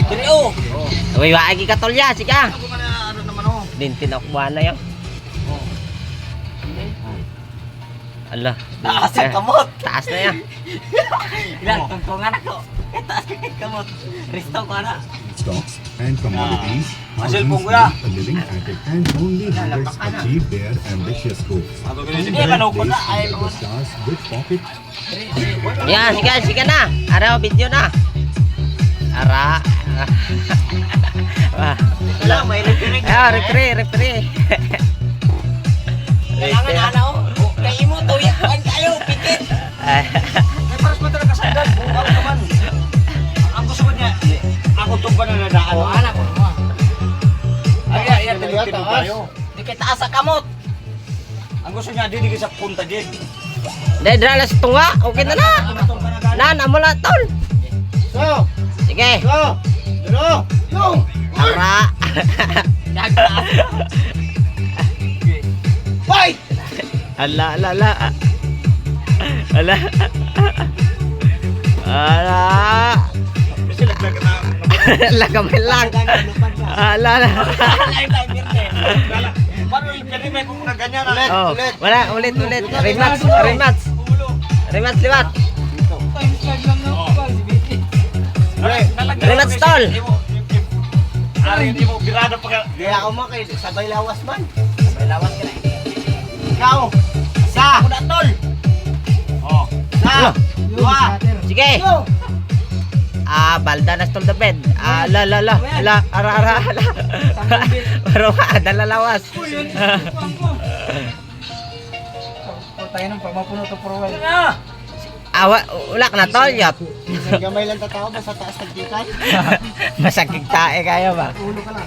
Dili oh. Uy, waagi ka tolya, sige. Ako man ano naman oh. Dintin ako buwan na yun. Ala. Taas ang kamot. Taas na yan. Ilan tungtungan ako. Taas ka kay kamot. Risto ko na. Stocks and commodities, Hasil thousands pong kuya. make a living at it, and only hundreds achieve their ambitious goals. Sige, manok ko na. Ay, The stars with pocket Yan, sige na. Araw, video na. Ara. wala, may referee. Referee. Kailangan na ano. Kay imo to, yan kayo, pikit. May paras mo talaga sa dad. Bukaw naman. Ang gusto ko niya, ako to ba na nadaan? Oo, anak ko naman. Ay, tinutulog tayo. Di kay taas sa kamot. Ang gusto niya, di sa punta din. Dahil dralas tunga, okay na na. Nan, amo na tol. So, Sige. so, duro, yo. Ara. Fight! Ala. Ala. Lagamay lang. Ala. Paano yung kanina kung na ganyan? Oh, wala, ulit. Rematch. Liwat. Rematch tol. Ari, hindi mo birada pa ka. Kaya ako man kay sabay lawas man. May lawas ka na. Ikaw, Sa! Ako na tol! Oh. Ala. dua, Sige. go! Balda na stol the bed. Ala. Ara. Pero dala lawas. Tayo ng pamapuno to for a while. Wala ka na tol, yap. Isang gamay lang tatao ba sa taas tagdikan? Masakit tae kayo ba? Ulo ka lang.